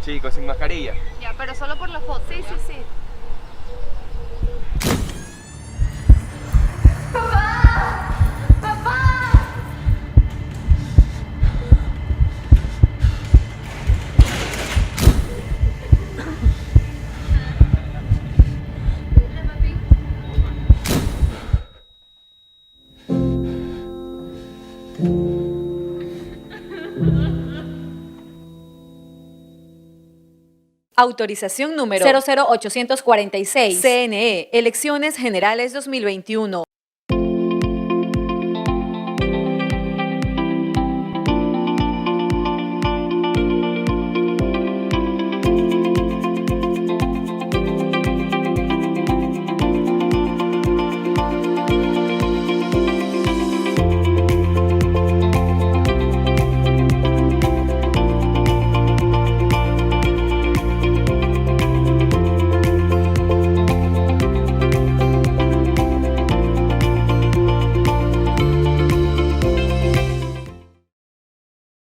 Chicos, sin mascarilla. Ya, pero solo por la foto. Sí, sí, sí. Autorización número 00846. CNE, Elecciones Generales 2021.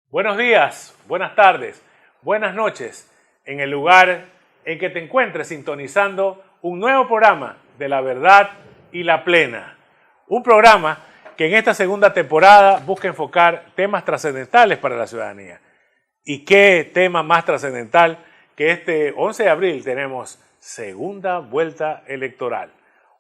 Buenos días, buenas tardes, buenas noches, en el lugar en que te encuentres sintonizando un nuevo programa de La Verdad y la Plena. Un programa que en esta segunda temporada busca enfocar temas trascendentales para la ciudadanía. ¿Y qué tema más trascendental que este 11 de abril tenemos segunda vuelta electoral?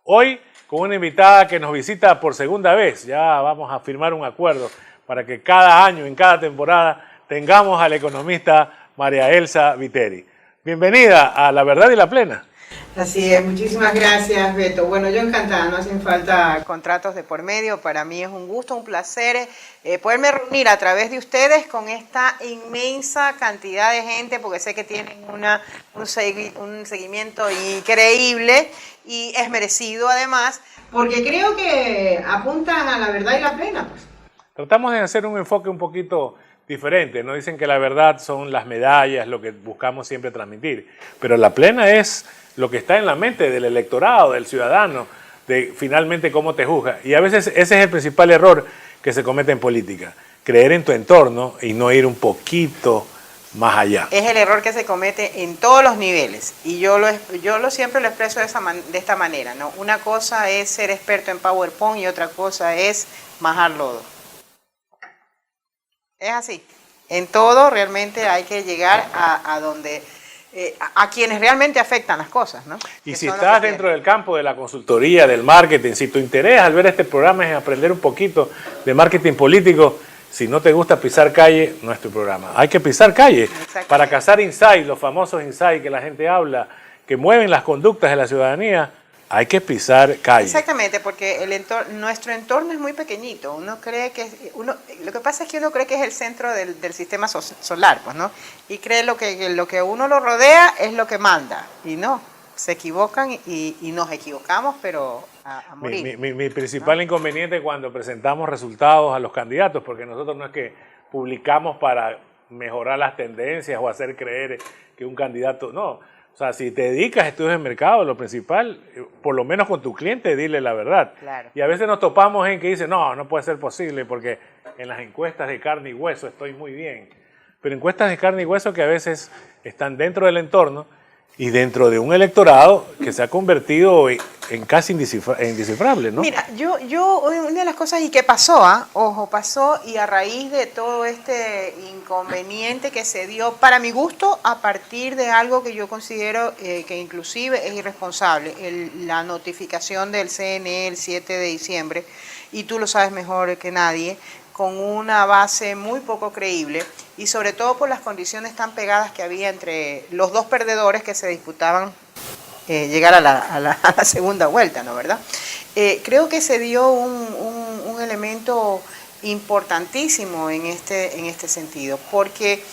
Hoy con una invitada que nos visita por segunda vez, ya vamos a firmar un acuerdo para que cada año, en cada temporada, tengamos a la economista María Elsa Viteri. Bienvenida a La Verdad y la Plena. Así es, muchísimas gracias, Beto. Bueno, yo encantada, no hacen falta contratos de por medio, para mí es un gusto, un placer poderme reunir a través de ustedes con esta inmensa cantidad de gente, porque sé que tienen un seguimiento increíble y es merecido además, porque creo que apuntan a la verdad y la plena, pues. Tratamos de hacer un enfoque un poquito diferente. Nos dicen que la verdad son las medallas, lo que buscamos siempre transmitir. Pero la plena es lo que está en la mente del electorado, del ciudadano, de finalmente cómo te juzga. Y a veces ese es el principal error que se comete en política. Creer en tu entorno y no ir un poquito más allá. Es el error que se comete en todos los niveles. Y yo siempre lo expreso de esta manera, ¿no? Una cosa es ser experto en PowerPoint y otra cosa es majar lodo. Es así. En todo realmente hay que llegar a donde, a quienes realmente afectan las cosas, ¿no? Y si estás dentro del campo de la consultoría, del marketing, si tu interés al ver este programa es aprender un poquito de marketing político, si no te gusta pisar calle, no es tu programa. Hay que pisar calle para cazar insights, los famosos insights que la gente habla, que mueven las conductas de la ciudadanía. Hay que pisar calle. Exactamente, porque nuestro entorno es muy pequeñito. Lo que pasa es que uno cree que es el centro del sistema solar, pues, ¿no? Y cree lo que uno lo rodea es lo que manda. Y no, se equivocan y nos equivocamos, pero a morir. Mi principal inconveniente cuando presentamos resultados a los candidatos, porque nosotros no es que publicamos para mejorar las tendencias o hacer creer que un candidato, no. O sea, si te dedicas a estudios de mercado, lo principal, por lo menos con tu cliente, dile la verdad. Claro. Y a veces nos topamos en que dicen, no puede ser posible porque en las encuestas de carne y hueso estoy muy bien. Pero encuestas de carne y hueso que a veces están dentro del entorno y dentro de un electorado que se ha convertido en casi indescifrable, ¿no? Mira, una de las cosas, y que pasó, pasó, y a raíz de todo este inconveniente que se dio, para mi gusto, a partir de algo que yo considero que inclusive es irresponsable, la notificación del CNE el 7 de diciembre, y tú lo sabes mejor que nadie, con una base muy poco creíble, y sobre todo por las condiciones tan pegadas que había entre los dos perdedores que se disputaban llegar a la segunda vuelta, ¿no? ¿Verdad? Creo que se dio un elemento importantísimo en este sentido, porque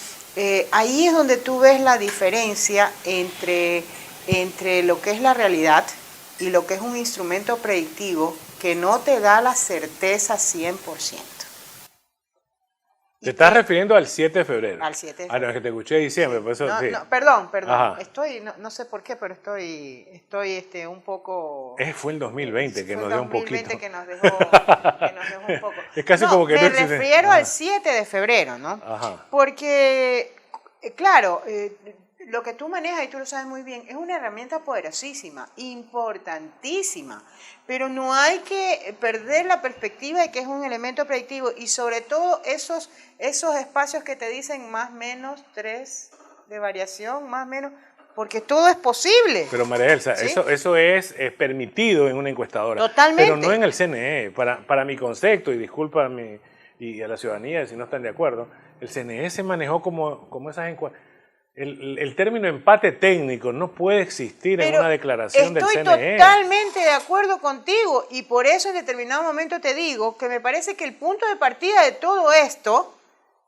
ahí es donde tú ves la diferencia entre lo que es la realidad y lo que es un instrumento predictivo que no te da la certeza 100%. ¿Te estás refiriendo al 7 de febrero? Al 7 de febrero. Ah, no, es que te escuché en diciembre, por eso no, sí. no, perdón. Ajá. Estoy, no sé por qué, pero estoy un poco... Fue el 2020 que nos dio un poquito. Fue el 2020 que nos dejó un poco. Es casi como que no me existe. refiero al 7 de febrero, ¿no? Ajá. Porque, claro, lo que tú manejas, y tú lo sabes muy bien, es una herramienta poderosísima, importantísima, pero no hay que perder la perspectiva de que es un elemento predictivo y sobre todo esos espacios que te dicen más menos 3 de variación, más menos, porque todo es posible. Pero María Elsa, ¿sí? eso es permitido en una encuestadora. Totalmente. Pero no en el CNE. Para mi concepto, y disculpa y a la ciudadanía si no están de acuerdo, el CNE se manejó como esas encuestas. El término empate técnico no puede existir en una declaración del CNE. Estoy totalmente de acuerdo contigo y por eso en determinado momento te digo que me parece que el punto de partida de todo esto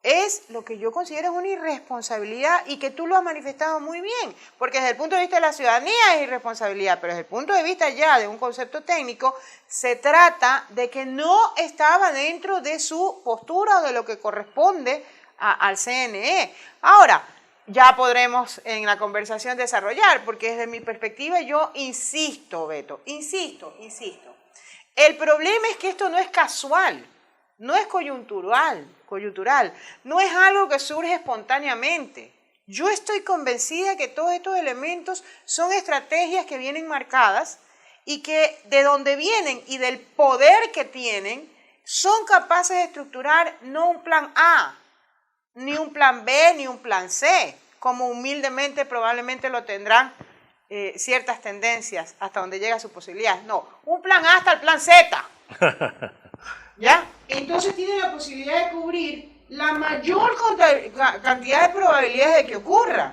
es lo que yo considero una irresponsabilidad y que tú lo has manifestado muy bien, porque desde el punto de vista de la ciudadanía es irresponsabilidad, pero desde el punto de vista ya de un concepto técnico se trata de que no estaba dentro de su postura o de lo que corresponde al CNE. Ahora, ya podremos en la conversación desarrollar, porque desde mi perspectiva yo insisto, Beto, insisto. El problema es que esto no es casual, no es coyuntural, no es algo que surge espontáneamente. Yo estoy convencida que todos estos elementos son estrategias que vienen marcadas y que de donde vienen y del poder que tienen son capaces de estructurar no un plan A, ni un plan B, ni un plan C, como humildemente probablemente lo tendrán ciertas tendencias hasta donde llega su posibilidad. No, un plan A hasta el plan Z. ¿Ya? Entonces tiene la posibilidad de cubrir la mayor cantidad de probabilidades de que ocurra,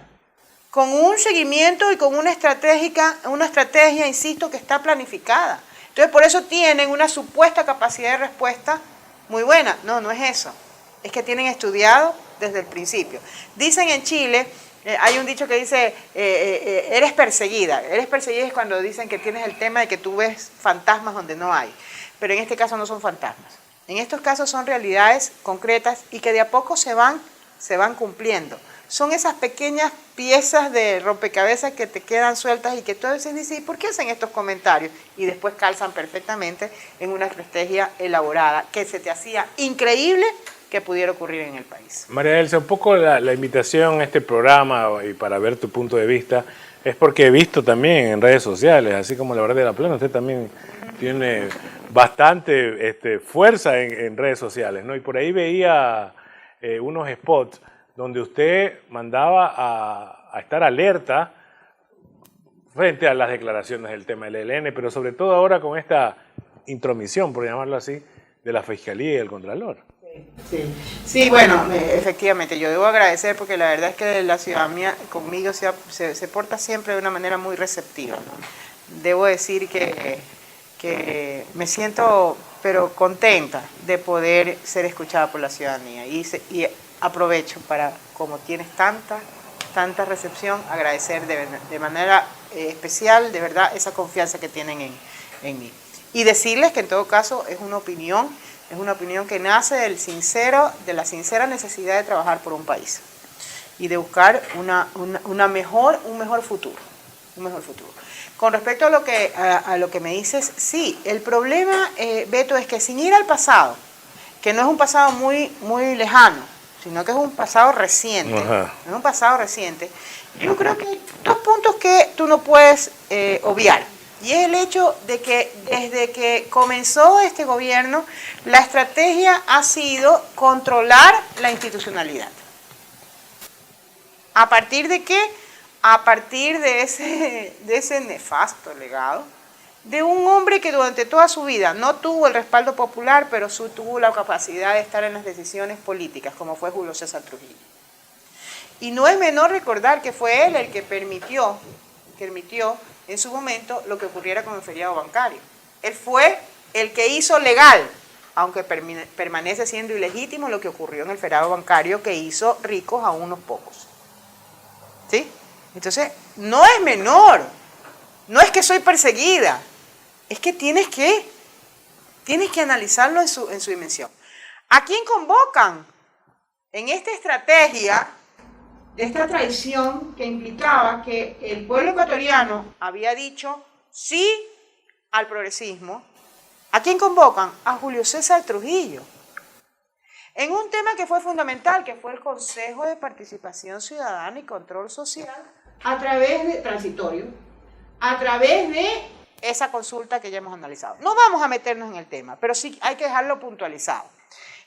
con un seguimiento y con una estrategia, insisto, que está planificada. Entonces por eso tienen una supuesta capacidad de respuesta muy buena. No, no es eso. Es que tienen estudiado desde el principio. Dicen en Chile, hay un dicho que dice, eres perseguida. Eres perseguida es cuando dicen que tienes el tema de que tú ves fantasmas donde no hay. Pero en este caso no son fantasmas. En estos casos son realidades concretas y que de a poco se van cumpliendo. Son esas pequeñas piezas de rompecabezas que te quedan sueltas y que tú a veces dices, ¿y por qué hacen estos comentarios? Y después calzan perfectamente en una estrategia elaborada que se te hacía increíble que pudiera ocurrir en el país. María Elsa, un poco la invitación a este programa y para ver tu punto de vista es porque he visto también en redes sociales, así como La Verdad de la Plena, usted también tiene bastante fuerza en redes sociales, ¿no? Y por ahí veía unos spots donde usted mandaba a estar alerta frente a las declaraciones del tema del ELN, pero sobre todo ahora con esta intromisión, por llamarlo así, de la Fiscalía y el Contralor. Sí, bueno, efectivamente, yo debo agradecer porque la verdad es que la ciudadanía conmigo se porta siempre de una manera muy receptiva, ¿no? Debo decir que me siento pero contenta de poder ser escuchada por la ciudadanía y aprovecho para, como tienes tanta recepción, agradecer de manera especial, de verdad, esa confianza que tienen en mí. Y decirles que en todo caso es una opinión que nace de la sincera necesidad de trabajar por un país y de buscar un mejor futuro. Con respecto a lo que me dices, sí, el problema, Beto, es que sin ir al pasado, que no es un pasado muy, muy lejano, sino que es un pasado reciente, yo creo que hay dos puntos que tú no puedes obviar. Y es el hecho de que desde que comenzó este gobierno, la estrategia ha sido controlar la institucionalidad. ¿A partir de qué? A partir de ese nefasto legado de un hombre que durante toda su vida no tuvo el respaldo popular, pero sí tuvo la capacidad de estar en las decisiones políticas, como fue Julio César Trujillo. Y no es menor recordar que fue él el que permitió en su momento lo que ocurriera con el feriado bancario. Él fue el que hizo legal, aunque permanece siendo ilegítimo, lo que ocurrió en el feriado bancario, que hizo ricos a unos pocos. ¿Sí? Entonces, no es menor. No es que soy perseguida. Es que tienes que analizarlo en su dimensión. ¿A quién convocan? En esta estrategia, de esta traición que implicaba que el pueblo ecuatoriano había dicho sí al progresismo, ¿a quién convocan? A Julio César Trujillo. En un tema que fue fundamental, que fue el Consejo de Participación Ciudadana y Control Social, transitorio, a través de esa consulta que ya hemos analizado. No vamos a meternos en el tema, pero sí hay que dejarlo puntualizado.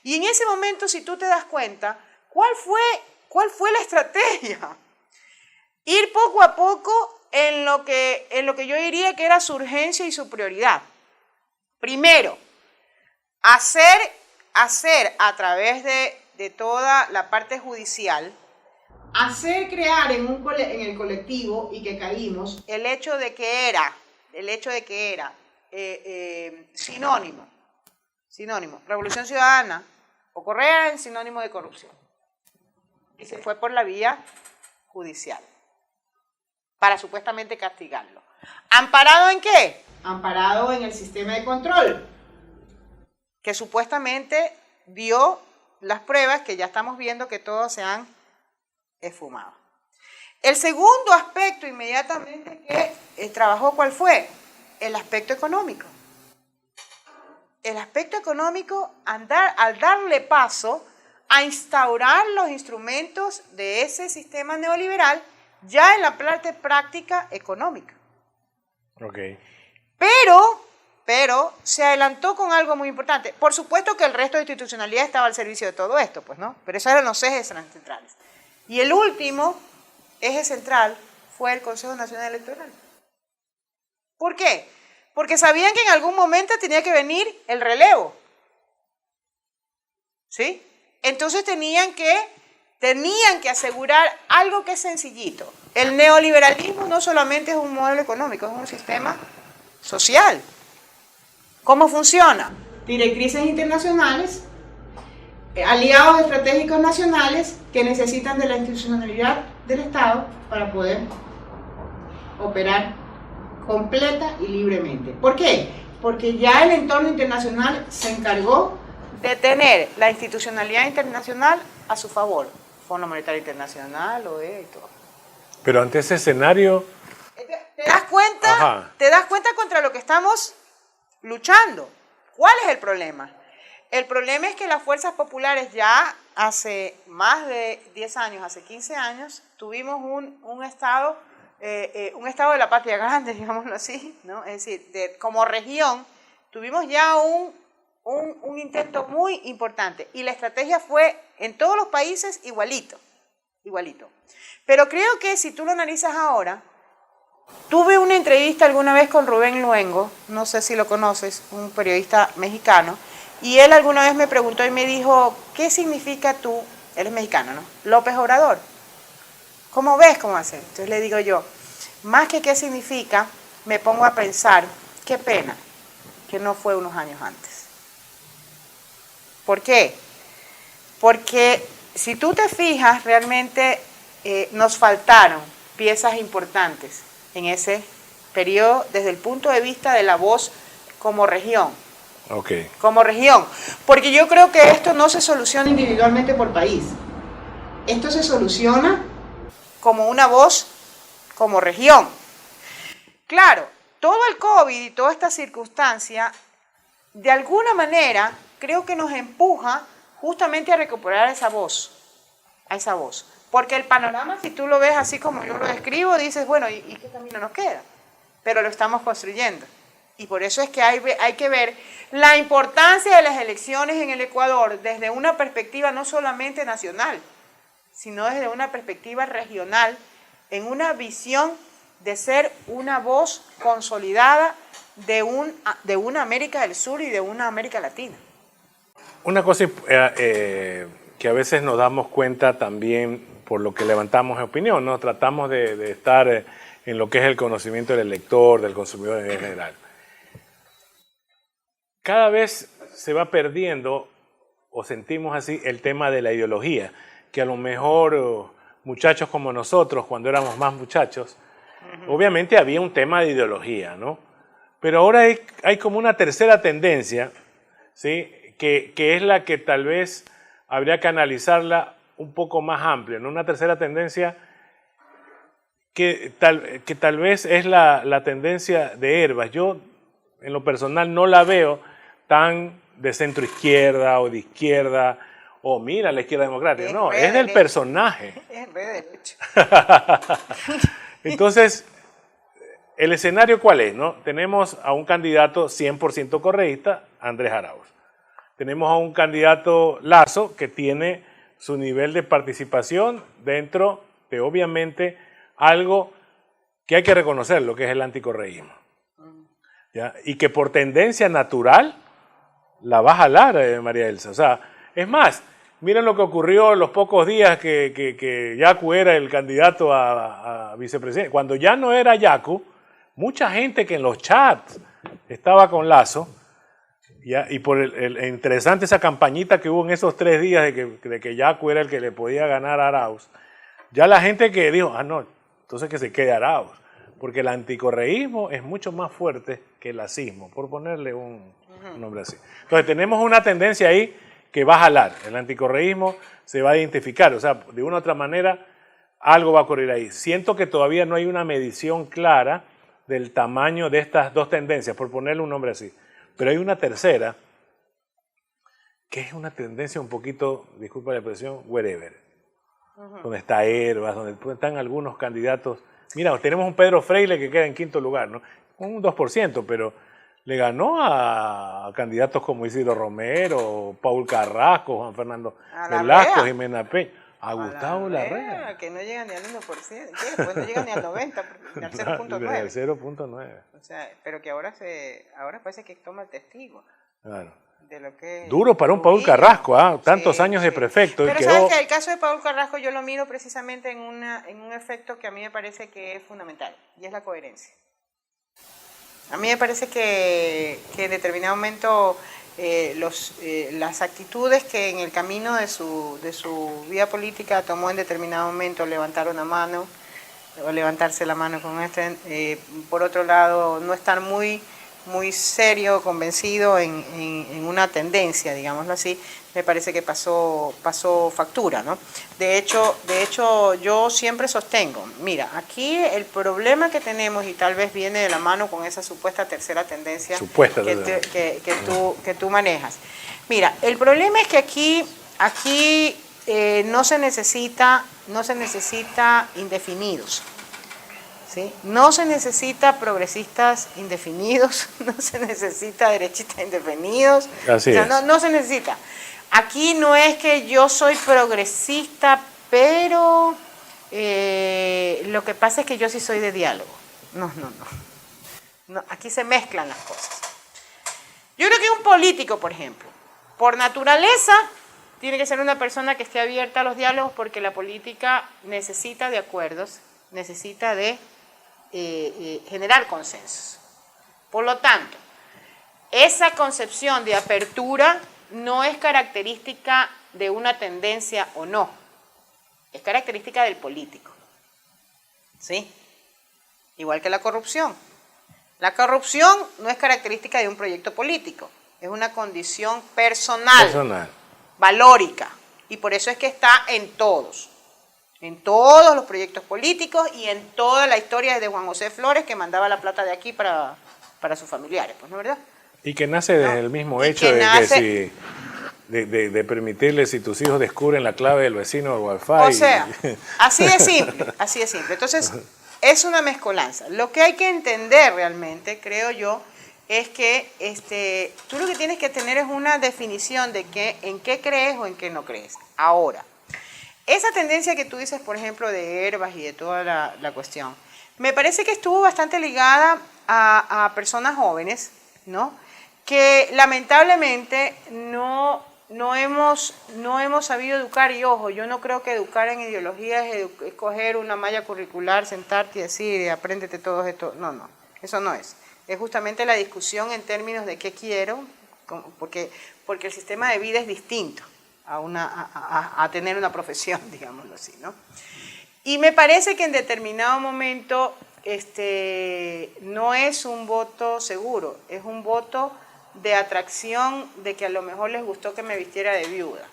Y en ese momento, si tú te das cuenta, ¿cuál fue la estrategia? Ir poco a poco en lo que yo diría que era su urgencia y su prioridad. Primero, hacer a través de toda la parte judicial, crear en el colectivo, y que caímos, el hecho de que era sinónimo, Revolución Ciudadana o Correa en sinónimo de corrupción. Y se fue por la vía judicial para supuestamente castigarlo. ¿Amparado en qué? Amparado en el sistema de control, que supuestamente dio las pruebas que ya estamos viendo que todos se han esfumado. El segundo aspecto inmediatamente que trabajó, ¿cuál fue? El aspecto económico. El aspecto económico, al darle paso a instaurar los instrumentos de ese sistema neoliberal ya en la parte práctica económica. Okay. Pero se adelantó con algo muy importante. Por supuesto que el resto de institucionalidad estaba al servicio de todo esto, pues, ¿no? Pero esos eran los ejes centrales. Y el último eje central fue el Consejo Nacional Electoral. ¿Por qué? Porque sabían que en algún momento tenía que venir el relevo. ¿Sí? Entonces tenían que asegurar algo que es sencillito. El neoliberalismo no solamente es un modelo económico, es un sistema social. ¿Cómo funciona? Directrices internacionales, aliados estratégicos nacionales que necesitan de la institucionalidad del Estado para poder operar completa y libremente. ¿Por qué? Porque ya el entorno internacional se encargó de tener la institucionalidad internacional a su favor. Fondo Monetario Internacional, OEA y todo. Pero ante ese escenario... ¿Te das cuenta? Ajá. ¿Te das cuenta contra lo que estamos luchando? ¿Cuál es el problema? El problema es que las fuerzas populares ya hace más de 10 años, hace 15 años, tuvimos un estado de la patria grande, digámoslo así, ¿no? Es decir, como región, tuvimos ya un intento muy importante. Y la estrategia fue en todos los países igualito. Pero creo que si tú lo analizas ahora, tuve una entrevista alguna vez con Rubén Luengo, no sé si lo conoces, un periodista mexicano, y él alguna vez me preguntó y me dijo, ¿qué significa tú, él es mexicano, ¿no? López Obrador. ¿Cómo ves cómo hacer? Entonces le digo yo, más que qué significa, me pongo a pensar, qué pena que no fue unos años antes. ¿Por qué? Porque si tú te fijas, realmente nos faltaron piezas importantes en ese periodo desde el punto de vista de la voz como región. Okay. Como región. Porque yo creo que esto no se soluciona individualmente por país. Esto se soluciona como una voz como región. Claro, todo el COVID y toda esta circunstancia, de alguna manera, creo que nos empuja justamente a recuperar esa voz. Porque el panorama, si tú lo ves así como yo lo describo, dices, bueno, ¿y qué camino nos queda? Pero lo estamos construyendo. Y por eso es que hay que ver la importancia de las elecciones en el Ecuador desde una perspectiva no solamente nacional, sino desde una perspectiva regional, en una visión de ser una voz consolidada de una América del Sur y de una América Latina. Una cosa que a veces nos damos cuenta también por lo que levantamos en opinión, ¿no? Tratamos de estar en lo que es el conocimiento del elector, del consumidor en general. Cada vez se va perdiendo, o sentimos así, el tema de la ideología, que a lo mejor muchachos como nosotros, cuando éramos más muchachos, obviamente había un tema de ideología, ¿no? Pero ahora hay como una tercera tendencia, ¿sí? Que es la que tal vez habría que analizarla un poco más amplia, ¿no? Una tercera tendencia que tal vez es la tendencia de Herbas. Yo, en lo personal, no la veo tan de centro izquierda o de izquierda, o mira la izquierda democrática. No, es del personaje. Es re derecho. Entonces, ¿el escenario cuál es? ¿No? Tenemos a un candidato 100% correísta, Andrés Arauz. Tenemos a un candidato Lasso que tiene su nivel de participación dentro de, obviamente, algo que hay que reconocer, lo que es el anticorreísmo. ¿Ya? Y que por tendencia natural la va a jalar María Elsa. O sea, es más, miren lo que ocurrió los pocos días que Yacu era el candidato a vicepresidente. Cuando ya no era Yacu, mucha gente que en los chats estaba con Lasso, ¿ya? Y por el interesante esa campañita que hubo en esos 3 días de que Yacu era el que le podía ganar a Arauz, ya la gente que dijo, no, entonces que se quede Arauz, porque el anticorreísmo es mucho más fuerte que el lacismo, por ponerle un nombre así. Entonces tenemos una tendencia ahí que va a jalar, el anticorreísmo se va a identificar, o sea, de una u otra manera algo va a ocurrir ahí. Siento que todavía no hay una medición clara del tamaño de estas dos tendencias, por ponerle un nombre así. Pero hay una tercera, que es una tendencia un poquito, disculpa la expresión, wherever. Donde está Herbas, donde están algunos candidatos. Mira, tenemos un Pedro Freile que queda en 5º lugar, ¿no? Un 2%, pero le ganó a candidatos como Isidro Romero, Paul Carrasco, Juan Fernando Velasco, Jimena Peña, a Gustavo Larrea. Que no llega ni al 1%, ¿qué? Pues no llega ni al 90%, ni al 0.9%. Al 0.9%. O sea, pero que ahora parece que toma el testigo. Claro. De lo que duro para un Paul Carrasco, tantos años de prefecto. Pero y sabes quedó... que el caso de Paul Carrasco yo lo miro precisamente en un efecto que a mí me parece que es fundamental, y es la coherencia. A mí me parece que en determinado momento las actitudes que en el camino de su vida política tomó en determinado momento, levantar una mano, o levantarse la mano con por otro lado, no estar muy serio, convencido en una tendencia, digámoslo así, me parece que pasó factura, ¿no? De hecho, yo siempre sostengo, mira, aquí el problema que tenemos, y tal vez viene de la mano con esa supuesta tercera tendencia que tú manejas. Mira, el problema es que aquí no se necesita indefinidos. ¿Sí? No se necesita progresistas indefinidos, no se necesita derechistas indefinidos, no se necesita. Aquí no es que yo soy progresista, pero lo que pasa es que yo sí soy de diálogo. No, aquí se mezclan las cosas. Yo creo que un político, por ejemplo, por naturaleza, tiene que ser una persona que esté abierta a los diálogos, porque la política necesita de acuerdos, necesita de generar consensos. Por lo tanto, esa concepción de apertura no es característica de una tendencia o no, es característica del político. ¿Sí? Igual que la corrupción. La corrupción no es característica de un proyecto político, es una condición personal. Valórica, y por eso es que está en todos los proyectos políticos y en toda la historia de Juan José Flores, que mandaba la plata de aquí para sus familiares, pues, ¿no es verdad? Y que nace desde el mismo hecho de permitirle, si tus hijos descubren la clave del vecino del Wi-Fi. O sea, así de simple. Entonces, es una mezcolanza. Lo que hay que entender realmente, creo yo, es que tú lo que tienes que tener es una definición de en qué crees o en qué no crees. Ahora, esa tendencia que tú dices, por ejemplo, de Herbas y de toda la cuestión, me parece que estuvo bastante ligada a personas jóvenes, ¿no? Que lamentablemente no hemos sabido educar. Y ojo, yo no creo que educar en ideología es escoger una malla curricular, sentarte y decir, apréndete todo esto. No, eso no es. Es justamente la discusión en términos de qué quiero, porque el sistema de vida es distinto. a tener una profesión, digámoslo así, ¿no? Y me parece que en determinado momento no es un voto seguro, es un voto de atracción de que a lo mejor les gustó que me vistiera de viuda.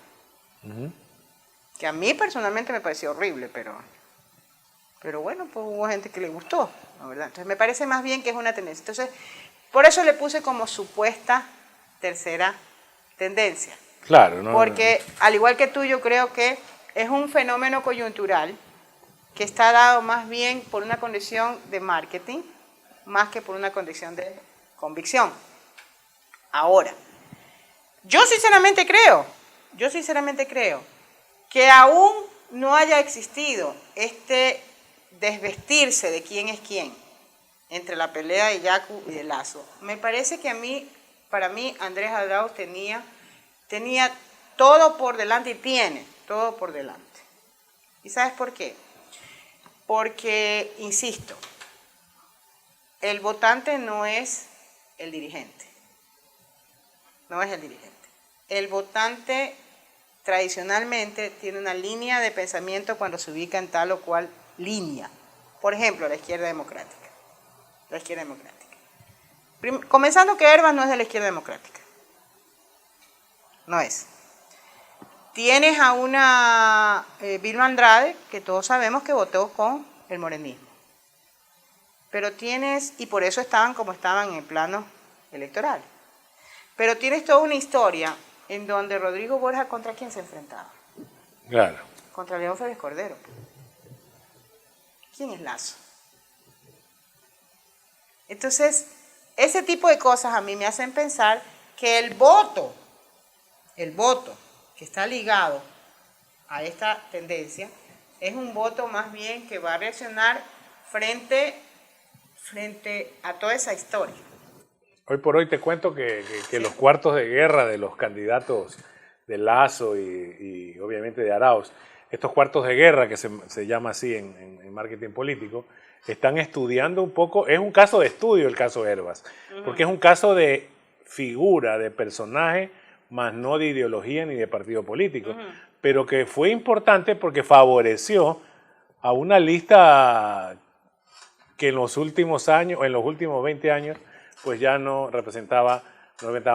Que a mí personalmente me pareció horrible, pero bueno, pues hubo gente que le gustó, ¿no? ¿Verdad? Entonces me parece más bien que es una tendencia. Entonces, por eso le puse como supuesta tercera tendencia. Claro, ¿no? Porque al igual que tú, yo creo que es un fenómeno coyuntural que está dado más bien por una condición de marketing, más que por una condición de convicción. Ahora, yo sinceramente creo que aún no haya existido este desvestirse de quién es quién entre la pelea de Yaku y de Lasso. Me parece que para mí, Andrés Arauz tenía todo por delante y tiene todo por delante. ¿Y sabes por qué? Porque, insisto, el votante no es el dirigente. No es el dirigente. El votante tradicionalmente tiene una línea de pensamiento cuando se ubica en tal o cual línea. Por ejemplo, la izquierda democrática. La izquierda democrática. Comenzando que Hervas no es de la izquierda democrática. No es. Tienes a una Vilma Andrade, que todos sabemos que votó con el morenismo. Pero tienes, y por eso estaban como estaban en el plano electoral. Pero tienes toda una historia en donde Rodrigo Borja, ¿contra quién se enfrentaba? Claro. Contra León Félix Cordero. ¿Quién es Lasso? Entonces, ese tipo de cosas a mí me hacen pensar que el voto que está ligado a esta tendencia es un voto más bien que va a reaccionar frente a toda esa historia. Hoy por hoy te cuento que los cuartos de guerra de los candidatos de Lasso y obviamente de Arauz, estos cuartos de guerra que se llama así en marketing político, están estudiando un poco, es un caso de estudio el caso Hervas, porque es un caso de figura, de personaje, más no de ideología ni de partido político, pero que fue importante porque favoreció a una lista que en los últimos años, en los últimos 20 años, pues ya no representaba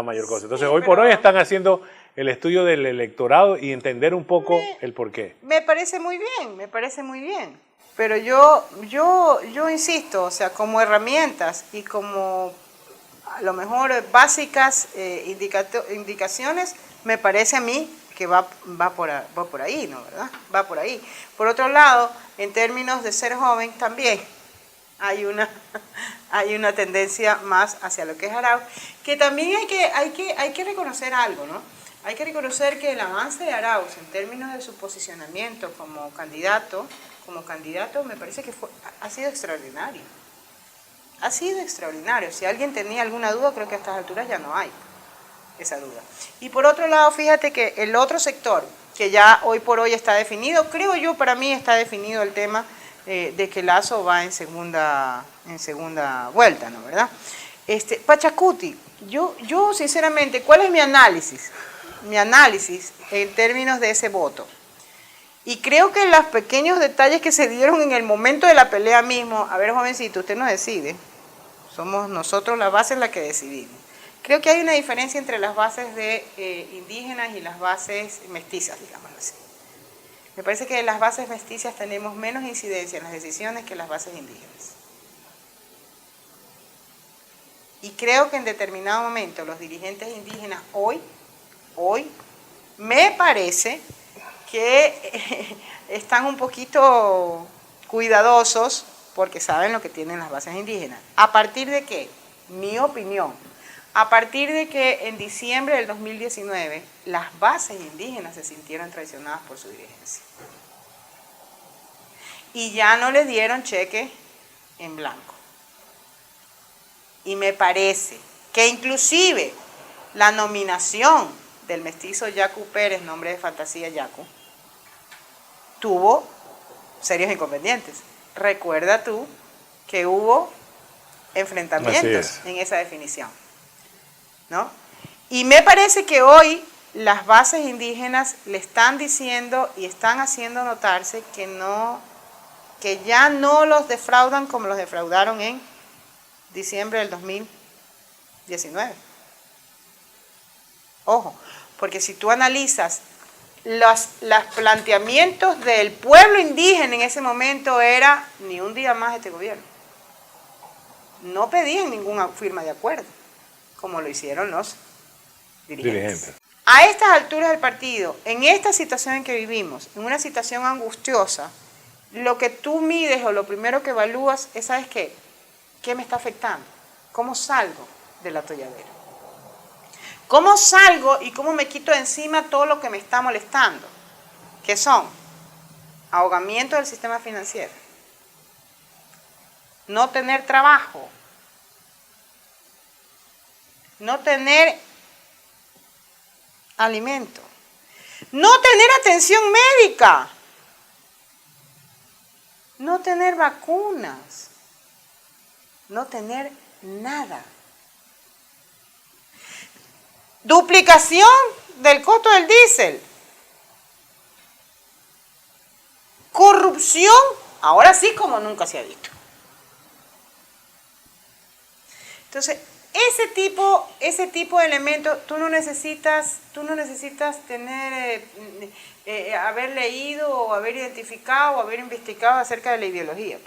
mayor cosa. Entonces, hoy por hoy están haciendo el estudio del electorado y entender un poco el porqué. Me parece muy bien. Pero yo insisto, o sea, como herramientas y como a lo mejor básicas indicaciones, me parece a mí que va por ahí, ¿no? ¿Verdad? Va por ahí. Por otro lado, en términos de ser joven también hay una tendencia más hacia lo que es Arauz, que también hay que reconocer algo, ¿no? Hay que reconocer que el avance de Arauz en términos de su posicionamiento como candidato, me parece que ha sido extraordinario. Ha sido extraordinario. Si alguien tenía alguna duda, creo que a estas alturas ya no hay esa duda. Y por otro lado, fíjate que el otro sector, que ya hoy por hoy está definido, creo yo, para mí está definido el tema de que Lasso va en segunda vuelta, ¿no? ¿Verdad? Pachacuti, yo sinceramente, ¿cuál es mi análisis? Mi análisis en términos de ese voto. Y creo que los pequeños detalles que se dieron en el momento de la pelea mismo, a ver, jovencito, usted no decide, somos nosotros la base en la que decidimos. Creo que hay una diferencia entre las bases de indígenas y las bases mestizas, digamos así. Me parece que las bases mestizas tenemos menos incidencia en las decisiones que las bases indígenas. Y creo que en determinado momento los dirigentes indígenas hoy, me parece que están un poquito cuidadosos porque saben lo que tienen las bases indígenas. ¿A partir de qué? Mi opinión. A partir de que en diciembre del 2019 las bases indígenas se sintieron traicionadas por su dirigencia. Y ya no les dieron cheque en blanco. Y me parece que inclusive la nominación del mestizo Yaku Pérez, nombre de fantasía Yaku, tuvo serios inconvenientes. Recuerda tú que hubo enfrentamientos en esa definición, ¿no? Y me parece que hoy las bases indígenas le están diciendo y están haciendo notarse que ya no los defraudan como los defraudaron en diciembre del 2019. Ojo, porque si tú analizas los planteamientos del pueblo indígena en ese momento era ni un día más este gobierno. No pedían ninguna firma de acuerdo, como lo hicieron los dirigentes. A estas alturas del partido, en esta situación en que vivimos, en una situación angustiosa, lo que tú mides o lo primero que evalúas es, ¿sabes qué? ¿Qué me está afectando? ¿Cómo salgo del atolladero? ¿Cómo salgo y cómo me quito de encima todo lo que me está molestando? ¿Qué son? Ahogamiento del sistema financiero. No tener trabajo. No tener alimento. No tener atención médica. No tener vacunas. No tener nada. Duplicación del costo del diésel. Corrupción, ahora sí como nunca se ha visto. Entonces, ese tipo de elementos, tú no necesitas tener, haber leído o haber identificado o haber investigado acerca de la ideología.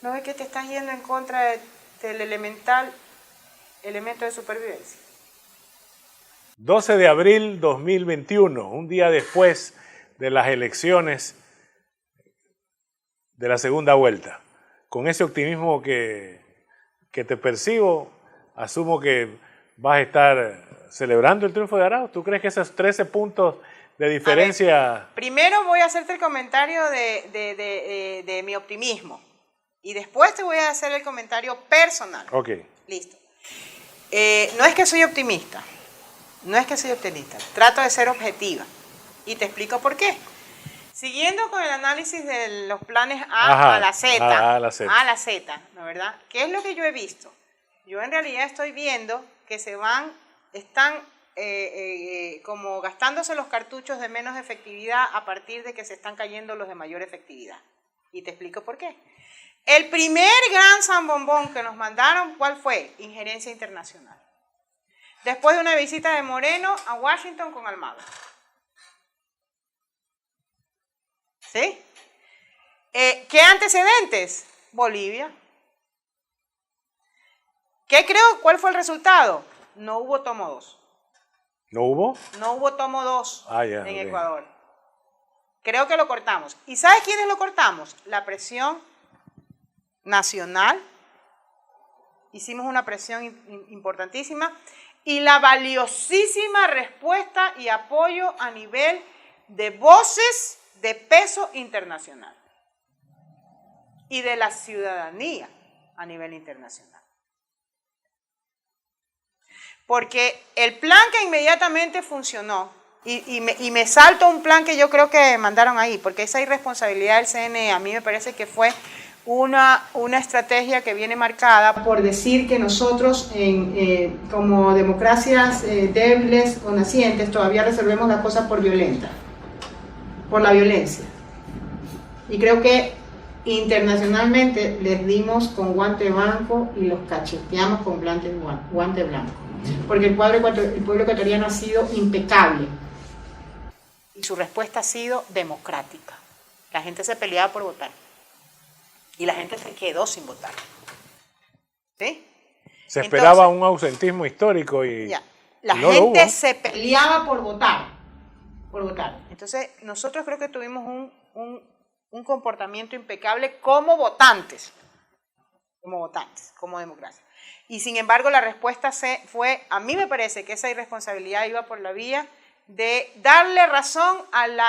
¿No ves que te estás yendo en contra del elemental elemento de supervivencia? 12 de abril 2021, un día después de las elecciones de la segunda vuelta. Con ese optimismo que te percibo, asumo que vas a estar celebrando el triunfo de Arauz. ¿Tú crees que esos 13 puntos de diferencia? A ver, primero voy a hacerte el comentario de mi optimismo y después te voy a hacer el comentario personal. Ok. Listo. No es que soy optimista. Trato de ser objetiva y te explico por qué. Siguiendo con el análisis de los planes A a la Z, ¿no es verdad? ¿Qué es lo que yo he visto? Yo en realidad estoy viendo que están como gastándose los cartuchos de menos efectividad a partir de que se están cayendo los de mayor efectividad. Y te explico por qué. El primer gran zambombón que nos mandaron, ¿cuál fue? Injerencia internacional. Después de una visita de Moreno a Washington con Almagro. ¿Sí? ¿Qué antecedentes? Bolivia. ¿Qué creo? ¿Cuál fue el resultado? No hubo tomo 2. ¿No hubo? No hubo tomo 2 en okay. Ecuador. Creo que lo cortamos. ¿Y sabes quiénes lo cortamos? La presión nacional. Hicimos una presión importantísima. Y la valiosísima respuesta y apoyo a nivel de voces de peso internacional y de la ciudadanía a nivel internacional. Porque el plan que inmediatamente funcionó, y me salto un plan que yo creo que mandaron ahí, porque esa irresponsabilidad del CNE a mí me parece que fue una estrategia que viene marcada por decir que nosotros como democracias débiles o nacientes todavía resolvemos las cosas por la violencia. Y creo que internacionalmente les dimos con guante blanco y los cacheteamos con guante blanco. Porque el pueblo ecuatoriano ha sido impecable y su respuesta ha sido democrática. La gente se peleaba por votar. Y la gente se quedó sin votar. ¿Sí? Se esperaba un ausentismo histórico y la no gente se peleaba por votar. Entonces, nosotros creo que tuvimos un comportamiento impecable como votantes, como democracia. Y sin embargo, la respuesta a mí me parece que esa irresponsabilidad iba por la vía de darle razón al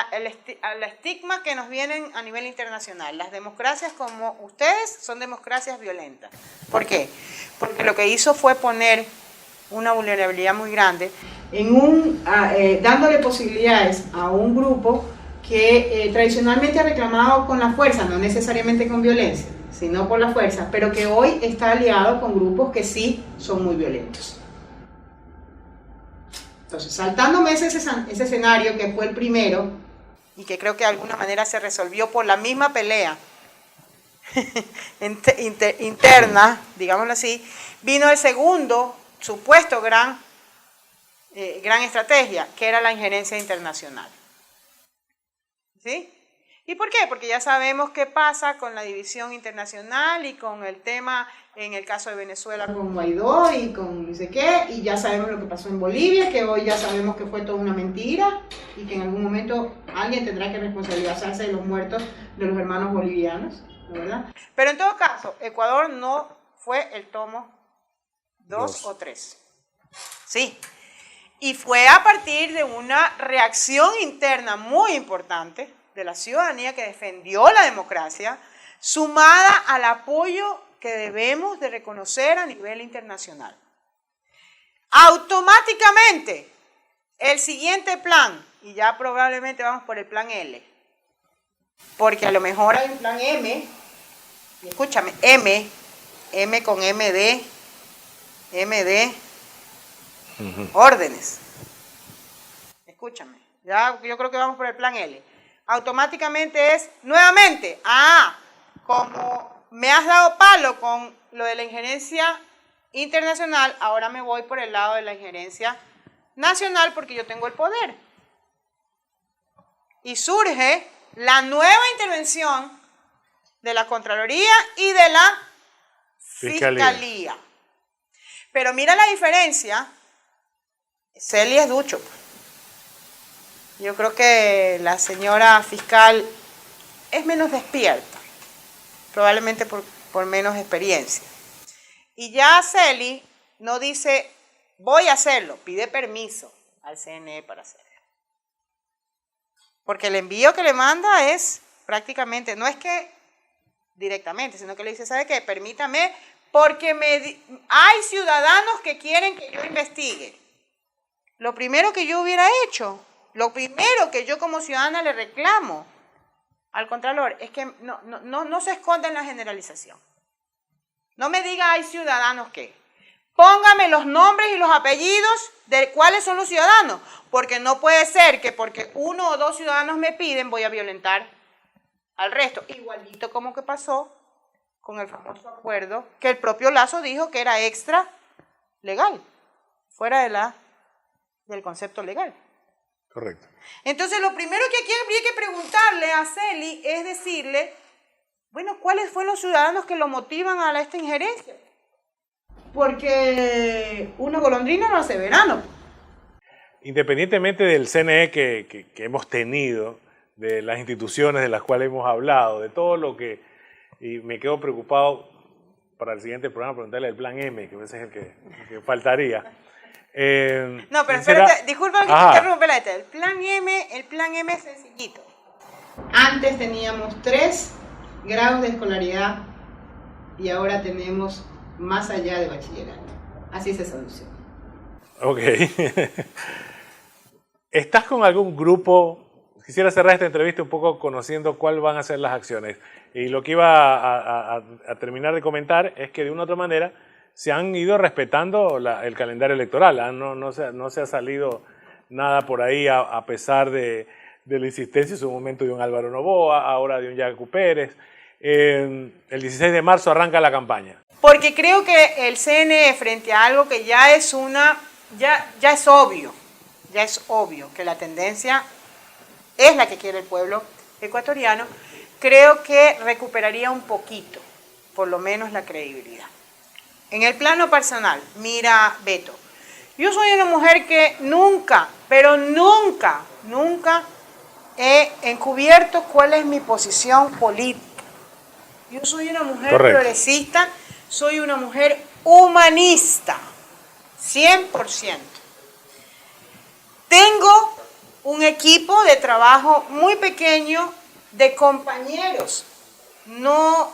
estigma que nos vienen a nivel internacional. Las democracias como ustedes son democracias violentas. ¿Por qué? Porque lo que hizo fue poner una vulnerabilidad muy grande dándole posibilidades a un grupo que tradicionalmente ha reclamado con la fuerza, no necesariamente con violencia, sino por la fuerza, pero que hoy está aliado con grupos que sí son muy violentos. Entonces, saltándome ese escenario que fue el primero, y que creo que de alguna manera se resolvió por la misma pelea interna, digámoslo así, vino el segundo supuesto gran estrategia, que era la injerencia internacional. ¿Sí? ¿Y por qué? Porque ya sabemos qué pasa con la división internacional y con el tema, en el caso de Venezuela, con Guaidó y con no sé qué, y ya sabemos lo que pasó en Bolivia, que hoy ya sabemos que fue toda una mentira y que en algún momento alguien tendrá que responsabilizarse de los muertos de los hermanos bolivianos, ¿verdad? Pero en todo caso, Ecuador no fue el tomo 2 o 3. Sí. Y fue a partir de una reacción interna muy importante de la ciudadanía que defendió la democracia, sumada al apoyo que debemos de reconocer a nivel internacional. Automáticamente, el siguiente plan, y ya probablemente vamos por el plan L, porque a lo mejor hay un plan M, escúchame, M con MD, órdenes. Escúchame, ya yo creo que vamos por el plan L. Automáticamente es, nuevamente, como me has dado palo con lo de la injerencia internacional, ahora me voy por el lado de la injerencia nacional porque yo tengo el poder. Y surge la nueva intervención de la Contraloría y de la Fiscalía. Pero mira la diferencia, Celi es ducho. Yo creo que la señora fiscal es menos despierta, probablemente por menos experiencia. Y ya Celi no dice, voy a hacerlo, pide permiso al CNE para hacerlo. Porque el envío que le manda es prácticamente, no es que directamente, sino que le dice, ¿sabe qué? Permítame, porque hay ciudadanos que quieren que yo investigue. Lo primero que yo hubiera hecho, lo primero que yo como ciudadana le reclamo al Contralor es que no se esconda en la generalización. No me diga hay ciudadanos que. Póngame los nombres y los apellidos de cuáles son los ciudadanos, porque no puede ser que porque 1 o 2 ciudadanos me piden voy a violentar al resto. Igualito como que pasó con el famoso acuerdo que el propio Lazo dijo que era extra legal, fuera del concepto legal. Correcto. Entonces, lo primero que aquí habría que preguntarle a Celi es decirle, bueno, ¿cuáles fueron los ciudadanos que lo motivan a esta injerencia? Porque una golondrina no hace verano. Independientemente del CNE que hemos tenido, de las instituciones de las cuales hemos hablado, de todo lo que... Y me quedo preocupado para el siguiente programa preguntarle el plan M, que a veces es el que faltaría. No, pero espérate, disculpa que te interrumpa la el plan M es sencillito. Antes teníamos 3 grados de escolaridad y ahora tenemos más allá de bachillerato. Así se soluciona. Ok. ¿Estás con algún grupo? Quisiera cerrar esta entrevista un poco conociendo cuáles van a ser las acciones. Y lo que iba a terminar de comentar es que de una u otra manera se han ido respetando el calendario electoral. No se ha salido nada por ahí a pesar de la insistencia en su momento de un Álvaro Noboa, ahora de un Yacu Pérez. El 16 de marzo arranca la campaña. Porque creo que el CNE, frente a algo que ya es obvio que la tendencia es la que quiere el pueblo ecuatoriano, creo que recuperaría un poquito, por lo menos la credibilidad. En el plano personal, mira, Beto, yo soy una mujer que nunca, pero nunca he encubierto cuál es mi posición política. Yo soy una mujer progresista, soy una mujer humanista, 100%. Tengo un equipo de trabajo muy pequeño de compañeros. No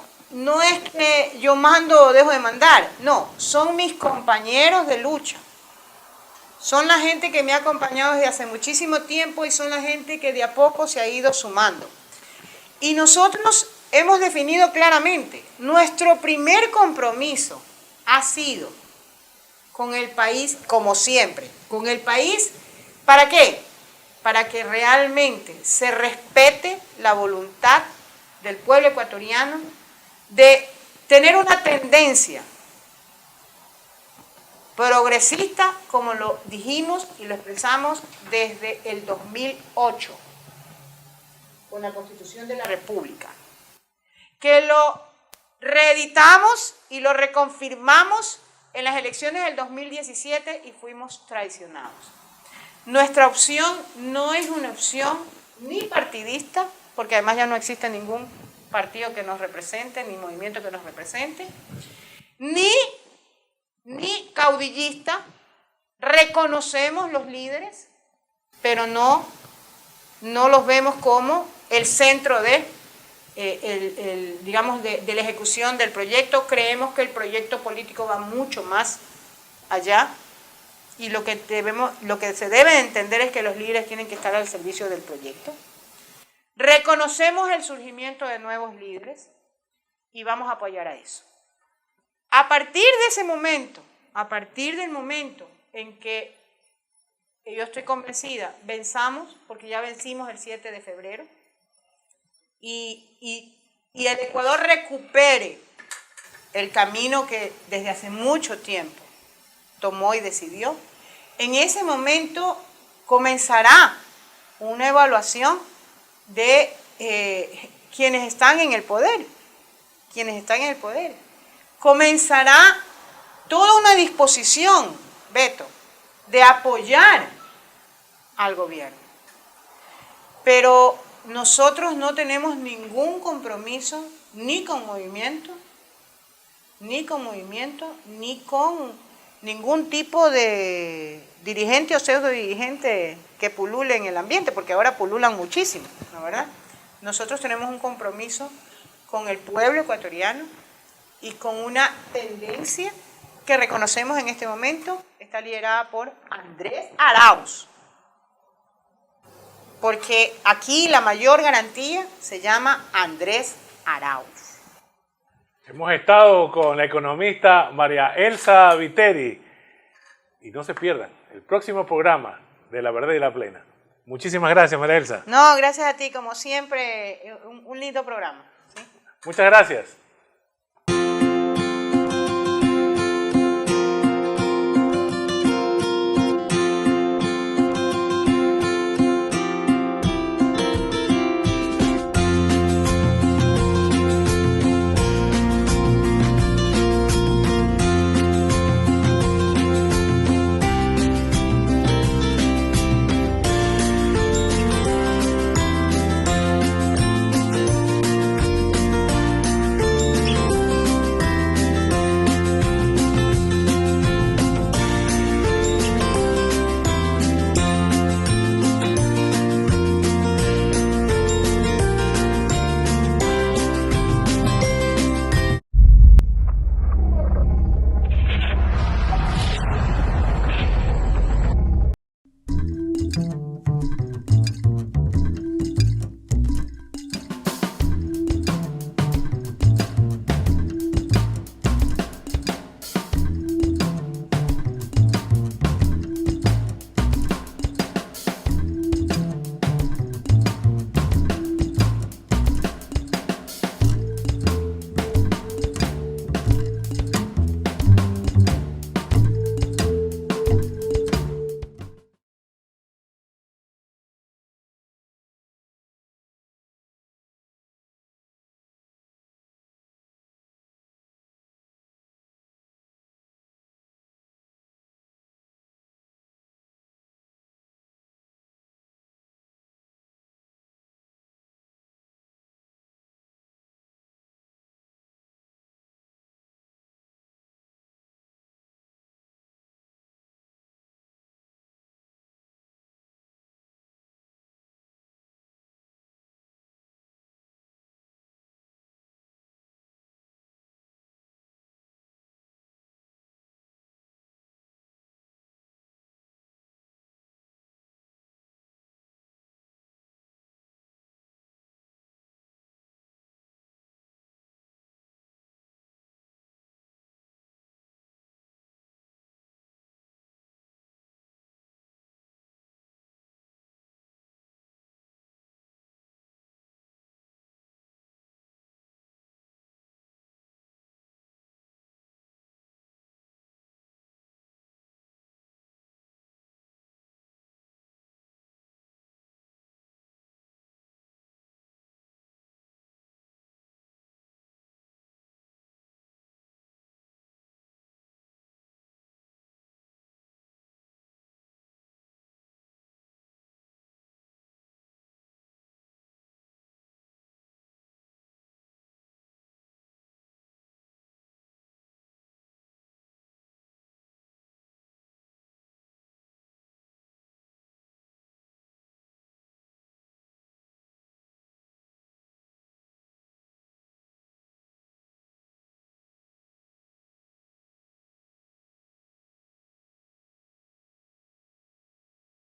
es que yo mando o dejo de mandar, no, son mis compañeros de lucha. Son la gente que me ha acompañado desde hace muchísimo tiempo y son la gente que de a poco se ha ido sumando. Y nosotros hemos definido claramente, nuestro primer compromiso ha sido con el país, como siempre, con el país ¿Para qué? Para que realmente se respete la voluntad del pueblo ecuatoriano de tener una tendencia progresista, como lo dijimos y lo expresamos desde el 2008, con la Constitución de la República, que lo reeditamos y lo reconfirmamos en las elecciones del 2017 y fuimos traicionados. Nuestra opción no es una opción ni partidista, porque además ya no existe ningún partido que nos represente, ni movimiento que nos represente, ni caudillista. Reconocemos los líderes, pero no los vemos como el centro de, digamos, de la ejecución del proyecto. Creemos que el proyecto político va mucho más allá y lo que se debe entender es que los líderes tienen que estar al servicio del proyecto. Reconocemos el surgimiento de nuevos líderes y vamos a apoyar a eso. A partir de ese momento, a partir del momento en que yo estoy convencida, venzamos, porque ya vencimos el 7 de febrero, y el Ecuador recupere el camino que desde hace mucho tiempo tomó y decidió, en ese momento comenzará una evaluación de quienes están en el poder, comenzará toda una disposición, Beto, de apoyar al gobierno. Pero nosotros no tenemos ningún compromiso ni con movimiento, ni con ningún tipo de dirigente o pseudo dirigente que pulule en el ambiente, porque ahora pululan muchísimo, ¿no, verdad? Nosotros tenemos un compromiso con el pueblo ecuatoriano y con una tendencia que reconocemos en este momento, está liderada por Andrés Arauz. Porque aquí la mayor garantía se llama Andrés Arauz. Hemos estado con la economista María Elsa Viteri. Y no se pierdan el próximo programa de La Verdad y la Plena. Muchísimas gracias, María Elsa. No, gracias a ti, como siempre, un lindo programa. ¿Sí? Muchas gracias.